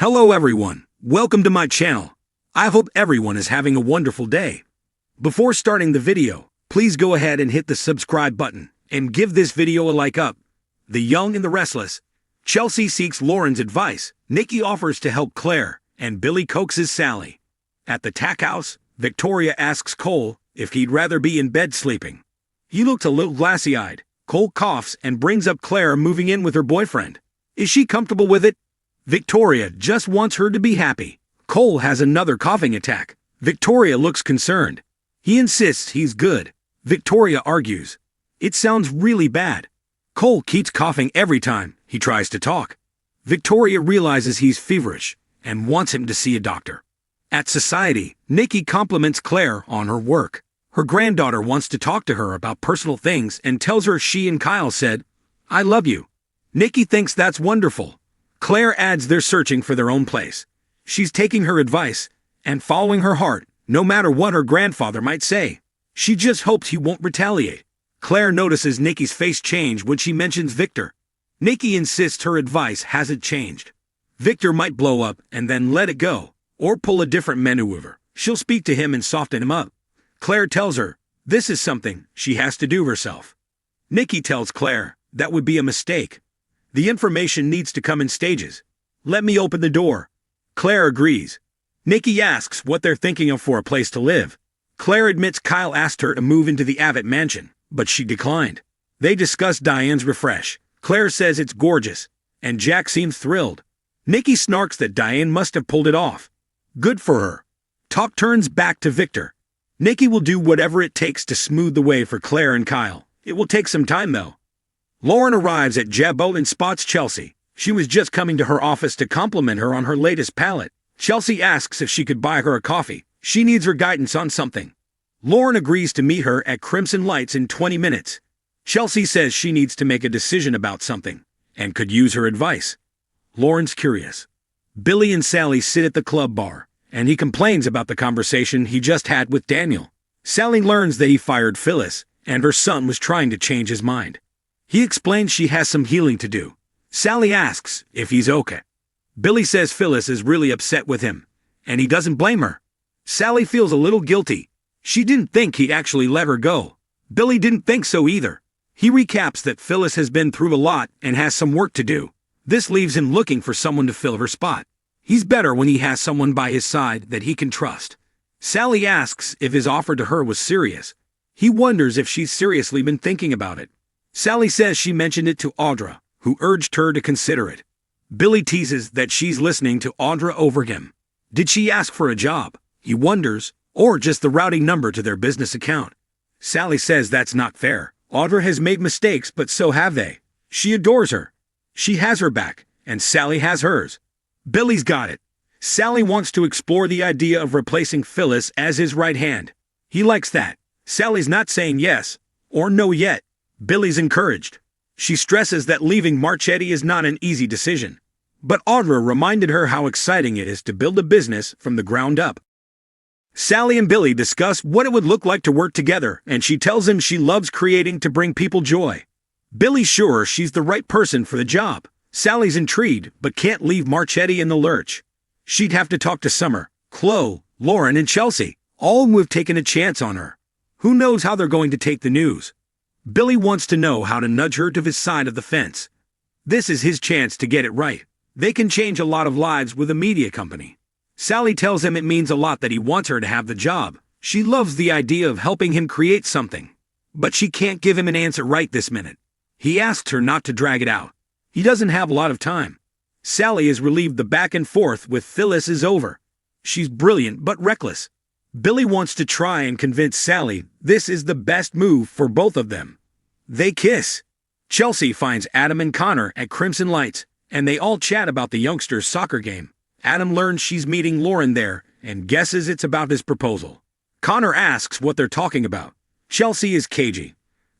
Hello everyone, welcome to my channel. I hope everyone is having a wonderful day. Before starting the video, please go ahead and hit the subscribe button and give this video a like up. The Young and the Restless. Chelsea seeks Lauren's advice, Nikki offers to help Claire, and Billy coaxes Sally. At the tack house, Victoria asks Cole if he'd rather be in bed sleeping. He looked a little glassy-eyed. Cole coughs and brings up Claire moving in with her boyfriend. Is she comfortable with it? Victoria just wants her to be happy. Cole has another coughing attack. Victoria looks concerned. He insists he's good. Victoria argues. It sounds really bad. Cole keeps coughing every time he tries to talk. Victoria realizes he's feverish and wants him to see a doctor. At society, Nikki compliments Claire on her work. Her granddaughter wants to talk to her about personal things and tells her she and Kyle said, "I love you." Nikki thinks that's wonderful. Claire adds they're searching for their own place. She's taking her advice and following her heart, no matter what her grandfather might say. She just hopes he won't retaliate. Claire notices Nikki's face change when she mentions Victor. Nikki insists her advice hasn't changed. Victor might blow up and then let it go, or pull a different maneuver. She'll speak to him and soften him up. Claire tells her this is something she has to do herself. Nikki tells Claire that would be a mistake. The information needs to come in stages. Let me open the door. Claire agrees. Nikki asks what they're thinking of for a place to live. Claire admits Kyle asked her to move into the Abbott mansion, but she declined. They discuss Diane's refresh. Claire says it's gorgeous, and Jack seems thrilled. Nikki snarks that Diane must have pulled it off. Good for her. Talk turns back to Victor. Nikki will do whatever it takes to smooth the way for Claire and Kyle. It will take some time though. Lauren arrives at Jabot and spots Chelsea. She was just coming to her office to compliment her on her latest palette. Chelsea asks if she could buy her a coffee. She needs her guidance on something. Lauren agrees to meet her at Crimson Lights in 20 minutes. Chelsea says she needs to make a decision about something and could use her advice. Lauren's curious. Billy and Sally sit at the club bar, and he complains about the conversation he just had with Daniel. Sally learns that he fired Phyllis, and her son was trying to change his mind. He explains she has some healing to do. Sally asks if he's okay. Billy says Phyllis is really upset with him, and he doesn't blame her. Sally feels a little guilty. She didn't think he'd actually let her go. Billy didn't think so either. He recaps that Phyllis has been through a lot and has some work to do. This leaves him looking for someone to fill her spot. He's better when he has someone by his side that he can trust. Sally asks if his offer to her was serious. He wonders if she's seriously been thinking about it. Sally says she mentioned it to Audra, who urged her to consider it. Billy teases that she's listening to Audra over him. Did she ask for a job? He wonders, or just the routing number to their business account. Sally says that's not fair. Audra has made mistakes, but so have they. She adores her. She has her back, and Sally has hers. Billy's got it. Sally wants to explore the idea of replacing Phyllis as his right hand. He likes that. Sally's not saying yes or no yet. Billy's encouraged. She stresses that leaving Marchetti is not an easy decision. But Audra reminded her how exciting it is to build a business from the ground up. Sally and Billy discuss what it would look like to work together, and she tells him she loves creating to bring people joy. Billy's sure she's the right person for the job. Sally's intrigued, but can't leave Marchetti in the lurch. She'd have to talk to Summer, Chloe, Lauren, and Chelsea, all who have taken a chance on her. Who knows how they're going to take the news? Billy wants to know how to nudge her to his side of the fence. This is his chance to get it right. They can change a lot of lives with a media company. Sally tells him it means a lot that he wants her to have the job. She loves the idea of helping him create something. But she can't give him an answer right this minute. He asks her not to drag it out. He doesn't have a lot of time. Sally is relieved the back and forth with Phyllis is over. She's brilliant but reckless. Billy wants to try and convince Sally this is the best move for both of them. They kiss. Chelsea finds Adam and Connor at Crimson Lights, and they all chat about the youngsters' soccer game. Adam learns she's meeting Lauren there and guesses it's about his proposal. Connor asks what they're talking about. Chelsea is cagey.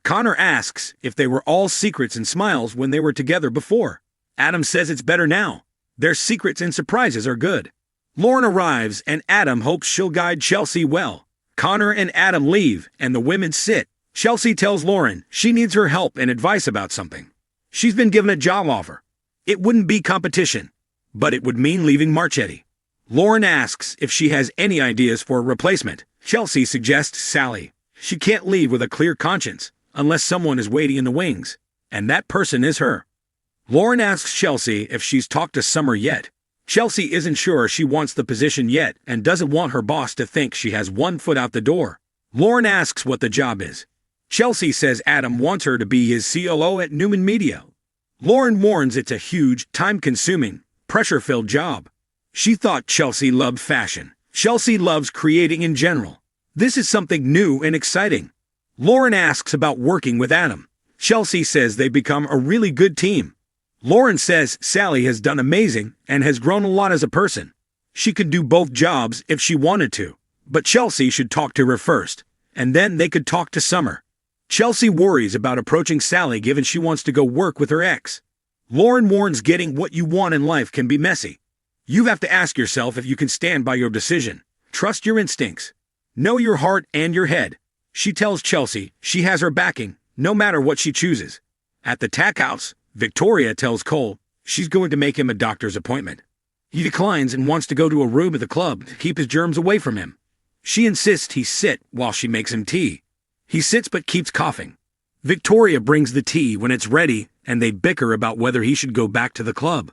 Connor asks if they were all secrets and smiles when they were together before. Adam says it's better now. Their secrets and surprises are good. Lauren arrives and Adam hopes she'll guide Chelsea well. Connor and Adam leave and the women sit. Chelsea tells Lauren she needs her help and advice about something. She's been given a job offer. It wouldn't be competition. but it would mean leaving Marchetti. Lauren asks if she has any ideas for a replacement. Chelsea suggests Sally. She can't leave with a clear conscience unless someone is waiting in the wings, and that person is her. Lauren asks Chelsea if she's talked to Summer yet. Chelsea isn't sure she wants the position yet and doesn't want her boss to think she has one foot out the door. Lauren asks what the job is. Chelsea says Adam wants her to be his COO at Newman Media. Lauren warns it's a huge, time-consuming, pressure-filled job. She thought Chelsea loved fashion. Chelsea loves creating in general. This is something new and exciting. Lauren asks about working with Adam. Chelsea says they become a really good team. Lauren says Sally has done amazing and has grown a lot as a person. She could do both jobs if she wanted to, but Chelsea should talk to her first, and then they could talk to Summer. Chelsea worries about approaching Sally given she wants to go work with her ex. Lauren warns getting what you want in life can be messy. You have to ask yourself if you can stand by your decision. Trust your instincts. Know your heart and your head. She tells Chelsea she has her backing, no matter what she chooses. At the tack house, Victoria tells Cole she's going to make him a doctor's appointment. He declines and wants to go to a room at the club to keep his germs away from him. She insists he sit while she makes him tea. He sits but keeps coughing. Victoria brings the tea when it's ready, and they bicker about whether he should go back to the club.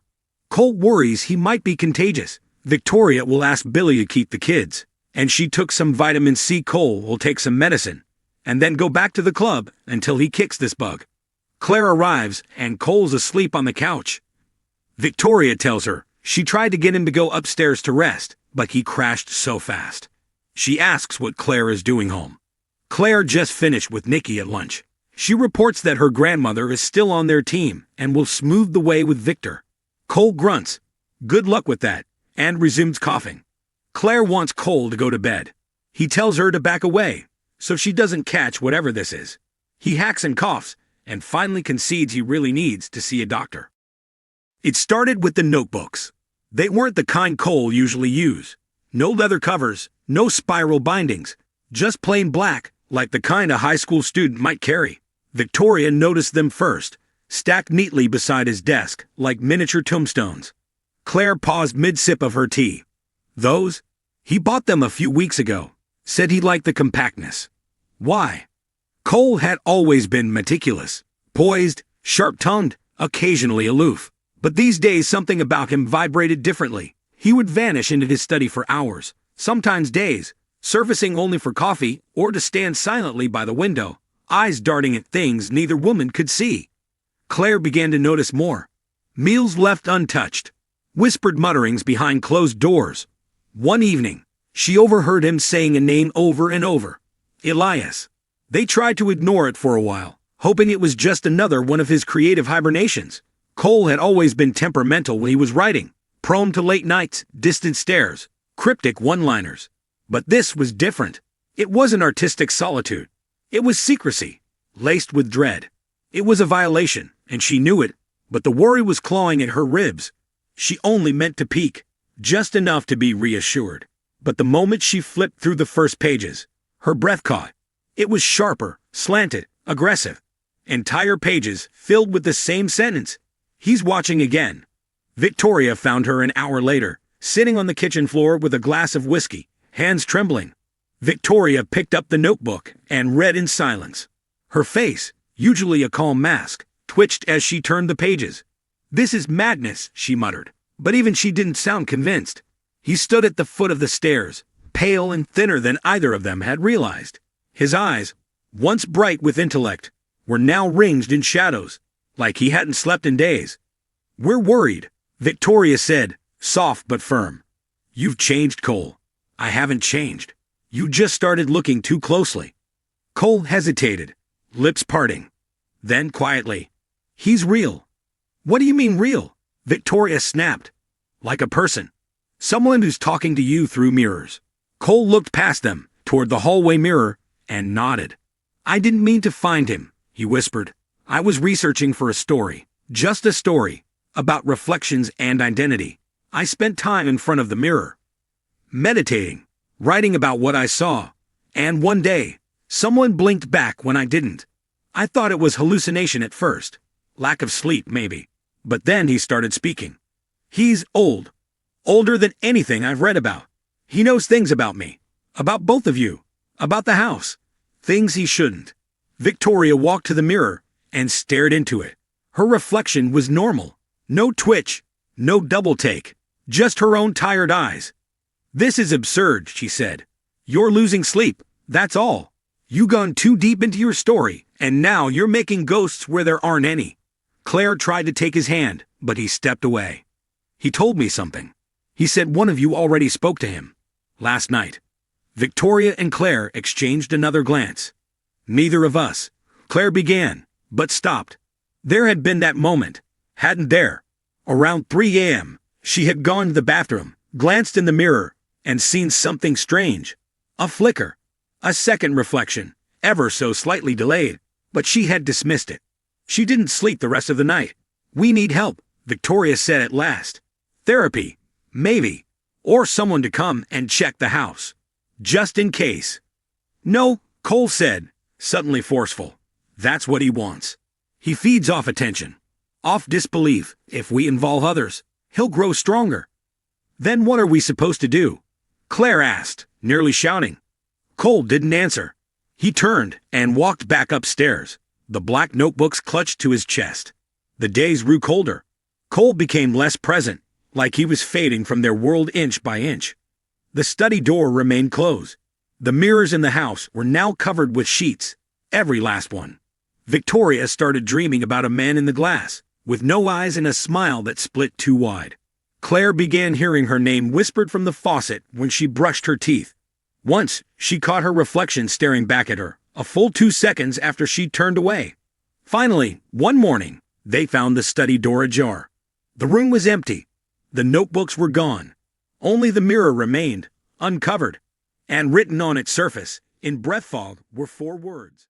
Cole worries he might be contagious. Victoria will ask Billy to keep the kids, and she took some vitamin C. Cole will take some medicine, and then go back to the club until he kicks this bug. Claire arrives, and Cole's asleep on the couch. Victoria tells her she tried to get him to go upstairs to rest, but he crashed so fast. She asks what Claire is doing home. Claire just finished with Nikki at lunch. She reports that her grandmother is still on their team and will smooth the way with Victor. Cole grunts, "Good luck with that," and resumes coughing. Claire wants Cole to go to bed. He tells her to back away, so she doesn't catch whatever this is. He hacks and coughs, and finally concedes he really needs to see a doctor. It started with the notebooks. They weren't the kind Cole usually used. No leather covers, no spiral bindings, just plain black, like the kind a high school student might carry. Victoria noticed them first, stacked neatly beside his desk, like miniature tombstones. Claire paused mid-sip of her tea. Those? He bought them a few weeks ago. Said he liked the compactness. Why? Cole had always been meticulous, poised, sharp-tongued, occasionally aloof. But these days something about him vibrated differently. He would vanish into his study for hours, sometimes days, surfacing only for coffee or to stand silently by the window, eyes darting at things neither woman could see. Claire began to notice more. Meals left untouched. Whispered mutterings behind closed doors. One evening, she overheard him saying a name over and over. Elias. They tried to ignore it for a while, hoping it was just another one of his creative hibernations. Cole had always been temperamental when he was writing, prone to late nights, distant stares, cryptic one-liners. But this was different. It wasn't artistic solitude. It was secrecy, laced with dread. It was a violation, and she knew it, but the worry was clawing at her ribs. She only meant to peek, just enough to be reassured. But the moment she flipped through the first pages, her breath caught. It was sharper, slanted, aggressive. Entire pages filled with the same sentence. He's watching again. Victoria found her an hour later, sitting on the kitchen floor with a glass of whiskey, hands trembling. Victoria picked up the notebook and read in silence. Her face, usually a calm mask, twitched as she turned the pages. "This is madness," she muttered, but even she didn't sound convinced. He stood at the foot of the stairs, pale and thinner than either of them had realized. His eyes, once bright with intellect, were now ringed in shadows, like he hadn't slept in days. "We're worried," Victoria said, soft but firm. "You've changed, Cole." "I haven't changed. You just started looking too closely." Cole hesitated, lips parting. Then quietly, "He's real." "What do you mean real?" Victoria snapped. "Like a person. Someone who's talking to you through mirrors." Cole looked past them, toward the hallway mirror, and nodded. "I didn't mean to find him," he whispered. "I was researching for a story. Just a story. About reflections and identity. I spent time in front of the mirror. Meditating. Writing about what I saw. And one day, someone blinked back when I didn't. I thought it was hallucination at first. Lack of sleep, maybe. But then he started speaking. He's old. Older than anything I've read about. He knows things about me. About both of you. About the house. Things he shouldn't. Victoria walked to the mirror and stared into it. Her reflection was normal. No twitch. No double take. Just her own tired eyes. "This is absurd," she said. "You're losing sleep, that's all. You gone too deep into your story, and now you're making ghosts where there aren't any." Claire tried to take his hand, but he stepped away. "He told me something. He said one of you already spoke to him. Last night." Victoria and Claire exchanged another glance. "Neither of us," Claire began, but stopped. There had been that moment, hadn't there? Around 3 a.m., she had gone to the bathroom, glanced in the mirror, and seen something strange. A flicker. A second reflection, ever so slightly delayed, but she had dismissed it. She didn't sleep the rest of the night. "We need help," Victoria said at last. "Therapy, maybe, or someone to come and check the house. Just in case." "No," Cole said, suddenly forceful. "That's what he wants. He feeds off attention, off disbelief. If we involve others, he'll grow stronger." "Then what are we supposed to do?" Claire asked, nearly shouting. Cole didn't answer. He turned and walked back upstairs, the black notebooks clutched to his chest. The days grew colder. Cole became less present, like he was fading from their world inch by inch. The study door remained closed. The mirrors in the house were now covered with sheets, every last one. Victoria started dreaming about a man in the glass, with no eyes and a smile that split too wide. Claire began hearing her name whispered from the faucet when she brushed her teeth. Once, she caught her reflection staring back at her, a full 2 seconds after she turned away. Finally, one morning, they found the study door ajar. The room was empty. The notebooks were gone. Only the mirror remained, uncovered, and written on its surface, in breath fog, were 4 words.